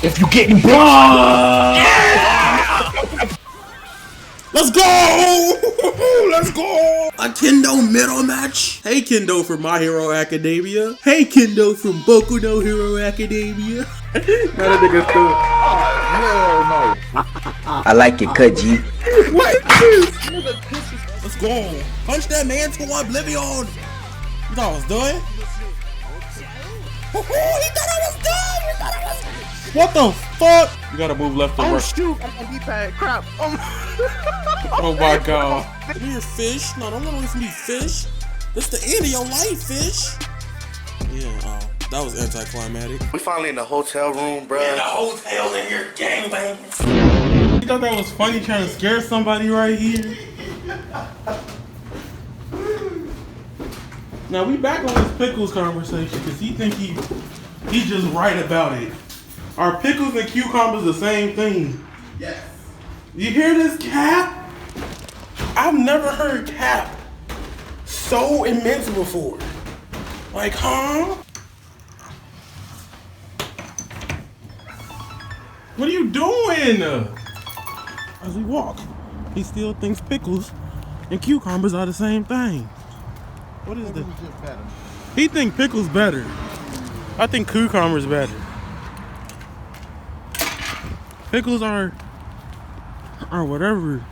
If you getting bitch. Let's go! Let's go! A Kendo middle match. Hey Kendo from My Hero Academia. Hey Kendo from Boku no Hero Academia. That nigga still. Oh, hell no. I like it, cut G. What is this? Let's go. Punch that man to oblivion. You thought I was done? He thought I was done. He thought I was. What the fuck? You gotta move left and right. Oh shoot! I'm on D-pad. Crap. Oh my god. Come here, fish. No, don't run away from me, fish. This the end of your life, fish. Yeah, oh, that was anticlimactic. We finally in the hotel room, bro. In the hotel in here, gangbang. You thought that was funny trying to scare somebody right here? Now we back on this pickles conversation because he think he's just right about it. Are pickles and cucumbers the same thing? Yes. You hear this, Cap? I've never heard Cap so immense before. Like, huh? What are you doing? As we walk, he still thinks pickles and cucumbers are the same thing. What is the? He think pickles better. I think cucumbers better. Pickles are whatever.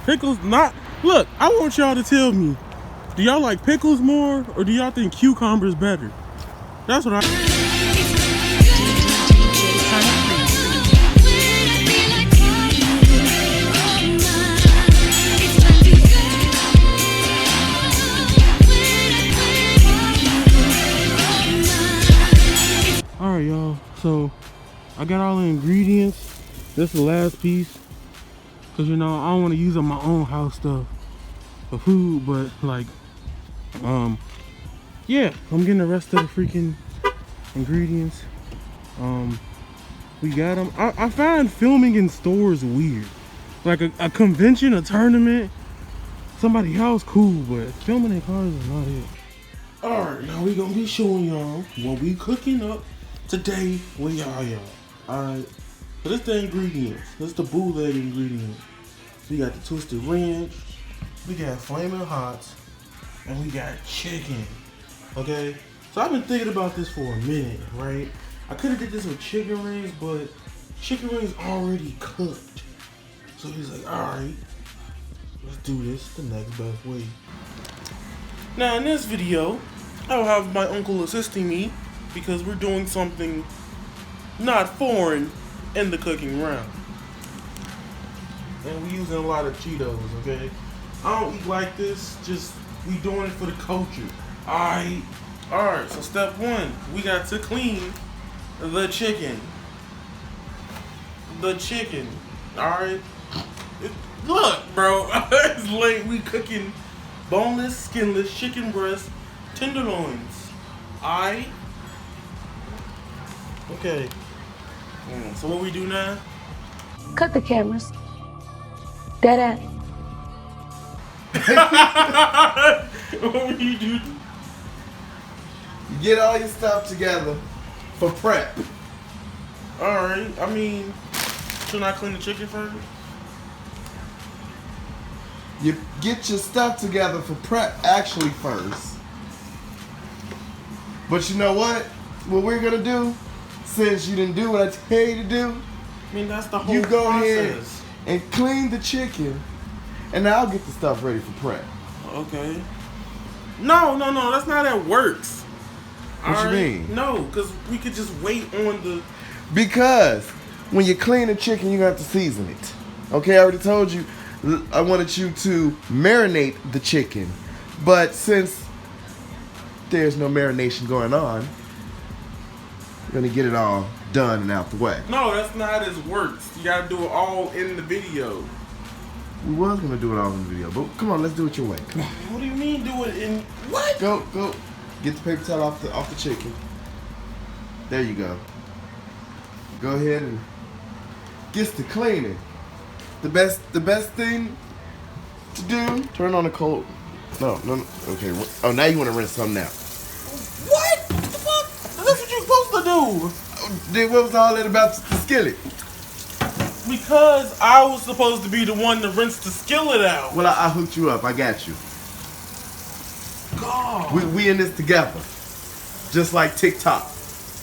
Pickles not. Look, I want y'all to tell me. Do y'all like pickles more, or do y'all think cucumbers better? That's what I. Alright, y'all. So I got all the ingredients. This is the last piece. Cause you know I don't want to use up my own house stuff for food, but like yeah, I'm getting the rest of the freaking ingredients. We got them. I find filming in stores weird. Like a convention, a tournament, somebody's house, cool, but filming in cars is not it. Alright, now we gonna be showing y'all what we cooking up today with Yaya. Alright, so this the ingredients. This the bootleg ingredients. We got the twisted ranch, we got Flamin' Hots, and we got chicken. Okay? So I've been thinking about this for a minute, right? I could have did this with chicken wings, but chicken wings already cooked. So he's like, alright, let's do this the next best way. Now in this video, I'll have my uncle assisting me because we're doing something not foreign in the cooking realm. And we're using a lot of Cheetos, okay? I don't eat like this, just we doing it for the culture. Alright, so step one, we got to clean the chicken. Alright? Look, bro, it's late. We cooking boneless, skinless chicken breast tenderloins. Alright? Okay. So what we do now? Cut the cameras. Dead end. What will you do? You get all your stuff together for prep. Alright, I mean, shouldn't I clean the chicken first? You get your stuff together for prep actually first. But you know what? What we're gonna do, since you didn't do what I tell you to do, I mean, that's the whole you go process. ahead and clean the chicken, and I'll get the stuff ready for prep. Okay. No, that's not how it works. What you mean? No, because we could just wait on the... Because when you clean the chicken, you have to season it. Okay, I already told you I wanted you to marinate the chicken. But since there's no marination going on, you're going to get it all done and out the way. No, that's not how this works. You got to do it all in the video. We was going to do it all in the video, but come on, let's do it your way. Come on. What do you mean do it in... What? Go. Get the paper towel off the chicken. There you go. Go ahead and get to cleaning. The best thing to do, turn on the cold. No. Okay. Oh, now you want to rinse something out. What? What the fuck? That's what you're supposed to do. Then what was all that about the skillet? Because I was supposed to be the one to rinse the skillet out. Well, I hooked you up. I got you. God. We in this together. Just like TikTok.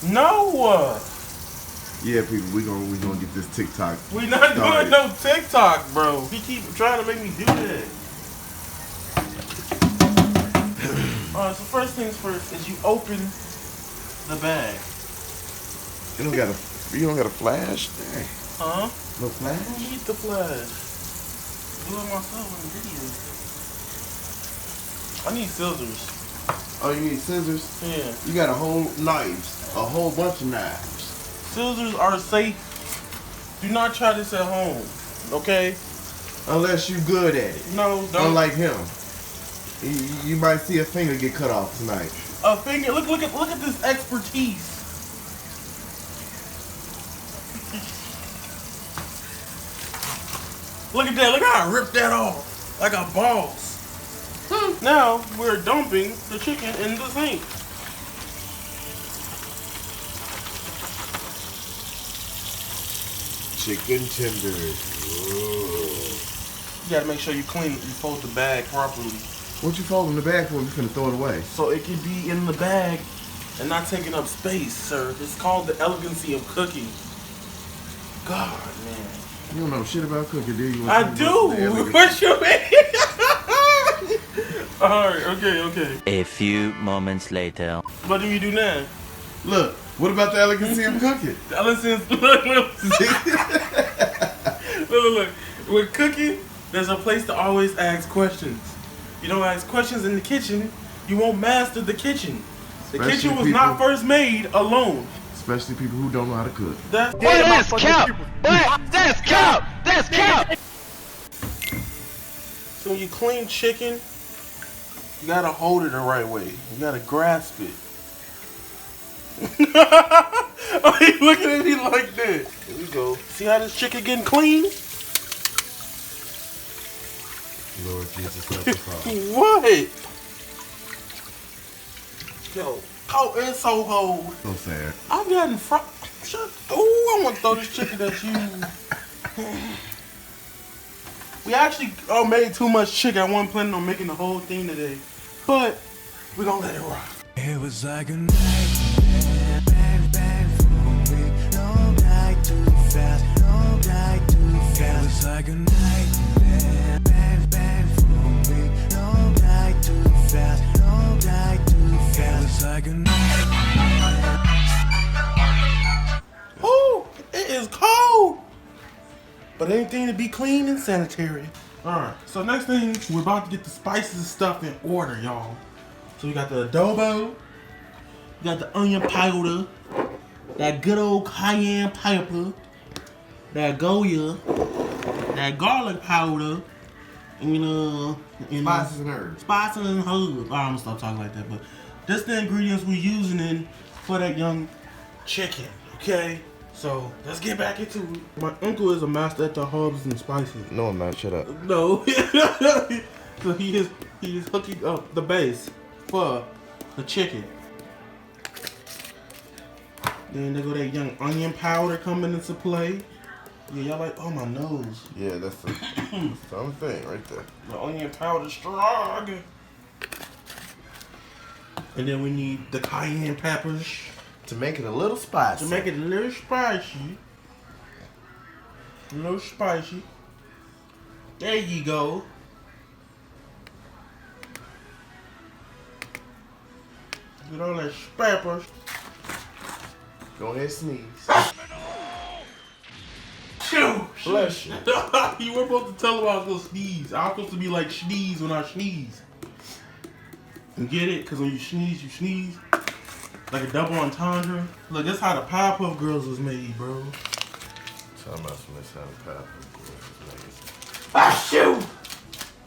No. Yeah, people, we gonna get this TikTok. We not started. doing no TikTok, bro. He keep trying to make me do that. Alright, so first things first is you open the bag. You don't got a flash? Dang. Huh? No I flash? don't need the flash. Do it myself in the video. I need scissors. Oh, you need scissors? Yeah. You got a whole knives. A whole bunch of knives. Scissors are safe. Do not try this at home. Okay? Unless you good at it. No, don't. Unlike him. You might see a finger get cut off tonight. A finger. Look at this expertise. Look at that. Look how I ripped that off. Like a boss. Now we're dumping the chicken in the sink. Chicken tenders. You gotta make sure you clean it. You fold the bag properly. What you folding the bag for? You finna throw it away. So it can be in the bag and not taking up space, sir. It's called the elegancy of cooking. God, man. You don't know shit about cooking, do you? I do. What you mean? Alright, okay. A few moments later. What do we do now? Look, what about the elegancy of cooking? The elegancy. Look. With cooking, there's a place to always ask questions. You don't ask questions in the kitchen, you won't master the kitchen. The Especially kitchen was not first made alone. Especially people who don't know how to cook. That's Cap! That's cap! That's cap! So when you clean chicken, you gotta hold it the right way. You gotta grasp it. Oh, he looking at me like that. Here we go. See how this chicken getting clean? Lord Jesus, help us all. What? Yo, oh, it's so cold. So sad. I've gotten fried. Oh, I want to throw this chicken at you. We actually made too much chicken. I wasn't planning on making the whole thing today, but we're gonna let it rock. It was like a nightmare, bang for me. No night too fast, no night too fast. It was like a nightmare, bang for me. No night too fast, no night too fast. It was like a nightmare. Oh, it is cold, but anything to be clean and sanitary. All right, so next thing, we're about to get the spices and stuff in order, y'all. So we got the adobo, we got the onion powder, that good old cayenne pepper, that Goya, that garlic powder, and Spices and herbs. spices and herbs. I'm gonna stop talking like that, but that's the ingredients we're using for that young chicken. Okay, so let's get back into it. My uncle is a master at the herbs and spices. No, I'm not. Shut up. No, so he is hooking up the base for the chicken. Then they go that young onion powder coming into play. Yeah, y'all like, oh my nose. Yeah, that's the something right there. The onion powder strong. And then we need the cayenne peppers To make it a little spicy. to make it a little spicy. There you go. Get all that peppers. Go ahead, sneeze. Shoo! Bless you. You were supposed to tell him I was gonna sneeze. I was supposed to be like sneeze when I sneeze. You get it? Because when you sneeze. Like a double entendre. Look, that's how the Powerpuff Girls was made, bro. Tell me some this how the pepper. Ah, shoot!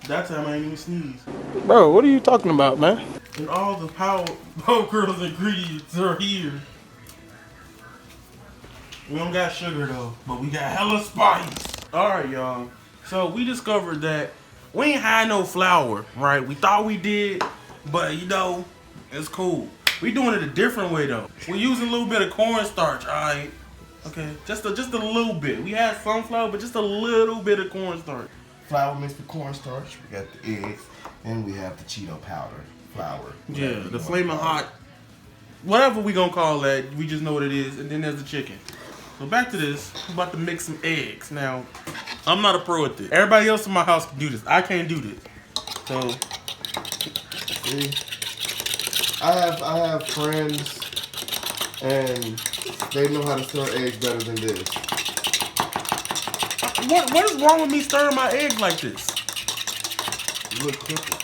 That time I ain't even sneeze. Bro, what are you talking about, man? And all the Powerpuff Girls ingredients are here. We don't got sugar though, but we got hella spice. Alright, y'all. So we discovered that we ain't had no flour, right? We thought we did, but you know, it's cool. We doing it a different way though. We're using a little bit of cornstarch, alright? Okay, just a little bit. We had sunflower, but just a little bit of cornstarch. Flour mixed with cornstarch. We got the eggs, and we have the Cheeto powder, flour. Yeah, the Flamin' Hot, whatever we gonna call that. We just know what it is. And then there's the chicken. So back to this. I'm about to mix some eggs. Now, I'm not a pro at this. Everybody else in my house can do this. I can't do this. So, See? I have friends, and they know how to stir eggs better than this. what is wrong with me stirring my eggs like this? You look crooked.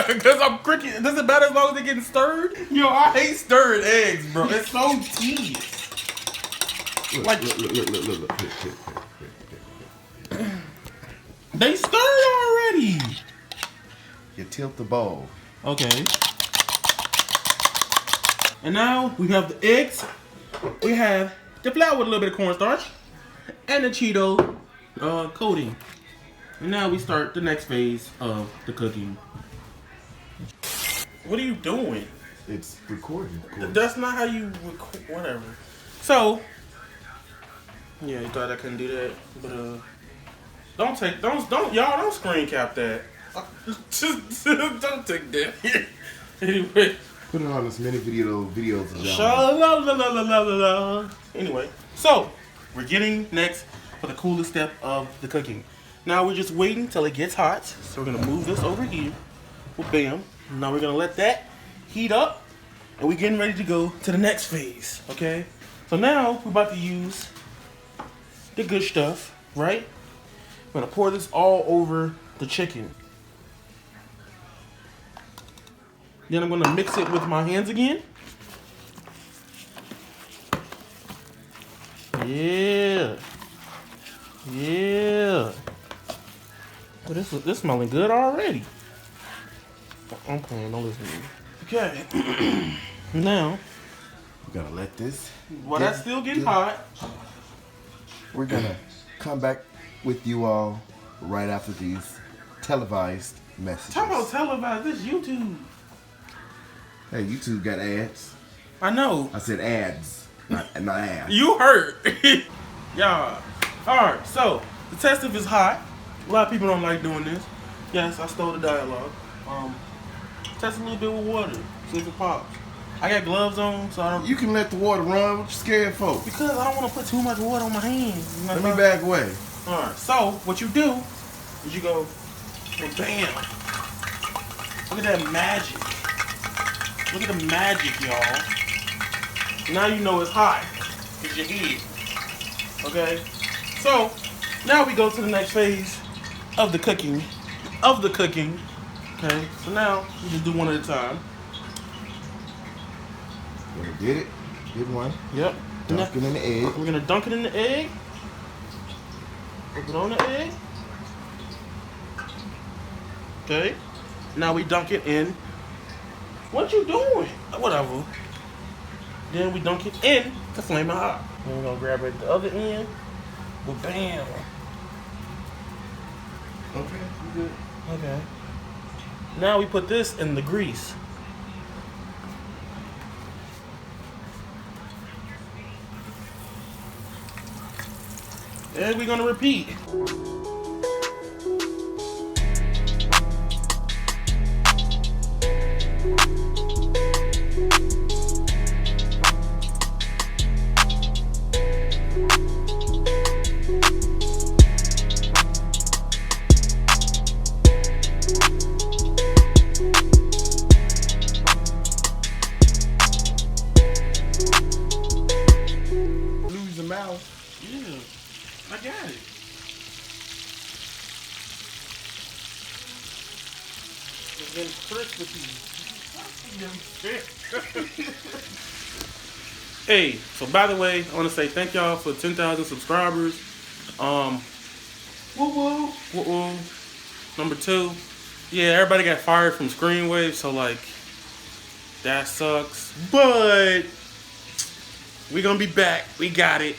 Because I'm cricket. Does it matter as long as they're getting stirred? Yo, I hate stirring eggs, bro. It's so tedious. Look. They stirred already. You tilt the bowl. Okay. And now we have the eggs. We have the flour with a little bit of cornstarch and the Cheeto coating. And now we start the next phase of the cooking. What are you doing? It's recording. That's not how you record. Whatever. So, yeah, you thought I couldn't do that, but don't screen cap that. Just don't take that. Anyway. Put it on as many videos as y'all. Sha-la-la-la-la-la-la. Anyway, so we're getting next for the coolest step of the cooking. Now we're just waiting till it gets hot. So we're gonna move this over here. Well, bam. Now we're gonna let that heat up, and we're getting ready to go to the next phase. Okay. So now we're about to use the good stuff, right? I'm gonna pour this all over the chicken. Then I'm gonna mix it with my hands again. Yeah. Yeah. Well, this smelling good already. I'm playing, don't listen to me. Okay. Now, We're gonna let this. while that's still getting hot, We're gonna come back with you all right after these televised messages. talk about televised, this YouTube. Hey, YouTube got ads. I know. I said ads, not ads. You hurt. Y'all. Alright, so the test if it's hot. A lot of people don't like doing this. Yes, I stole the dialogue. Test a little bit with water. See if it pops. I got gloves on, so I don't. You can let the water run. What you scared for? Because I don't want to put too much water on my hands. Let me back away. Alright, so what you do is you go, bam. Look at that magic. Look at the magic, y'all. Now you know it's hot. It's your head. Okay? So, now we go to the next phase of the cooking. Okay? So now, we just do one at a time. Gonna get it. Get one. Yep. Dunk it in the egg. We're gonna dunk it in the egg. Put it on the egg. Okay. Now we dunk it in. What you doing? Whatever. Then we dunk it in the Flamin' Hot. Then we're gonna grab it at the other end. Well, bam. Okay, you good. Okay. Now we put this in the grease. And we're gonna repeat. Lose your mouth. Yeah, I got it. It's been crispy. Hey, so by the way, I want to say thank y'all for 10,000 subscribers. Woo woo. Woo woo. Number 2. Yeah, everybody got fired from Screenwave, so like, that sucks. But we gonna be back. We got it.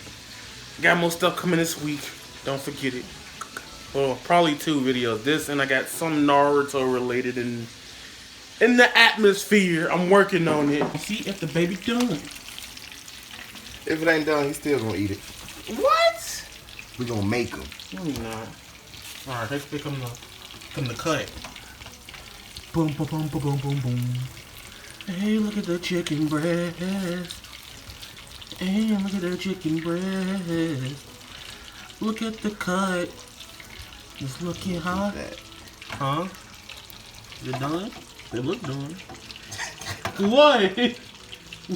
Got more stuff coming this week. Don't forget it. Well, probably 2 videos. This and I got some Naruto related and in the atmosphere. I'm working on it. See if the baby done. If it ain't done, he's still gonna eat it. What? We gonna make him. No, you're not. All right, let's pick him the cut. Boom, boom, boom, boom, boom, boom, boom. Hey, look at the chicken breast. Hey, look at the chicken breast. Look at the cut. It's looking hot. Huh? Is it done? It look done. What?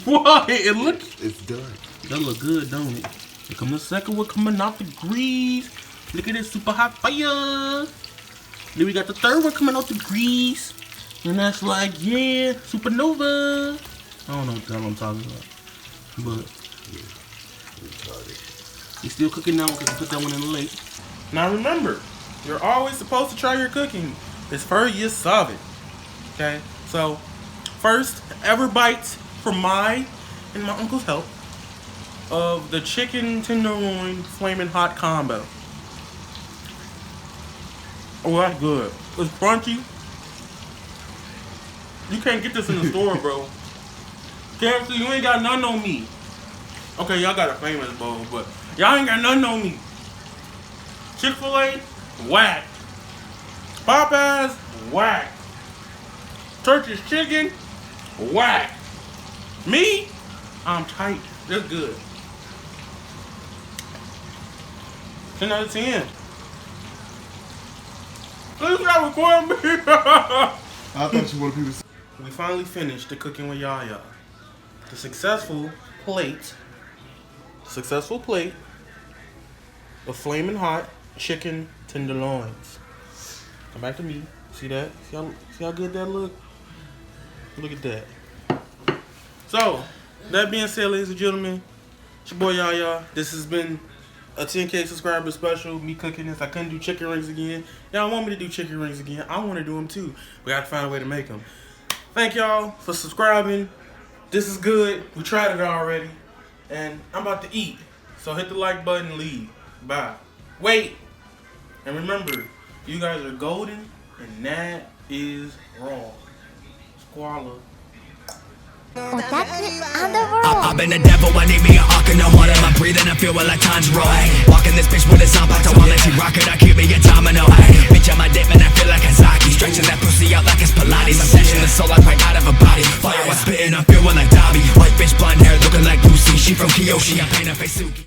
What? It looks. It's done. That look good, don't it? Here come the second one coming off the grease. Look at this super hot fire. Then we got the third one coming off the grease. And that's like, yeah, supernova. I don't know what the hell I'm talking about. But he's still cooking now because I put that one in late. Now remember, you're always supposed to try your cooking before you solve it. Okay? So, first ever bite from my and my uncle's help of the chicken tenderloin flaming hot combo. Oh, that's good. It's crunchy. You can't get this in the store, bro. KFC, you ain't got none on me. Okay, y'all got a famous bowl, but y'all ain't got none on me. Chick-fil-A, whack. Popeyes, whack. Church's Chicken, whack. Me, I'm tight. That's good. 10 out of 10. Please not record me. I thought you wanted people to see. We finally finished the cooking with Yaya. The successful plate of flaming hot chicken tenderloins. Come back to me. See that? See how good that look? Look at that. So, that being said, ladies and gentlemen, it's your boy Yaya. This has been a 10K subscriber special. Me cooking this. I couldn't do chicken rings again. Y'all want me to do chicken rings again? I want to do them too. We got to find a way to make them. Thank y'all for subscribing. This is good. We tried it already. And I'm about to eat. So hit the like button and leave. Bye. Wait. And remember, you guys are golden and that is wrong. Squalor. I've been the devil, I need me a arc in the heart. Am I breathing? I feel like time's right. Walking this bitch with a sound box, I wanna let you rock it. I keep me a domino. Bitch, I'm a dip and I feel like Kazaki. Stretching that pussy out like it's Pilates. I'm snatching the soul like right out of a body. Fire, I spitting, I'm feeling like Dobby. White bitch, blonde hair, looking like Lucy. She from Kyoshi, I paint her face Suki.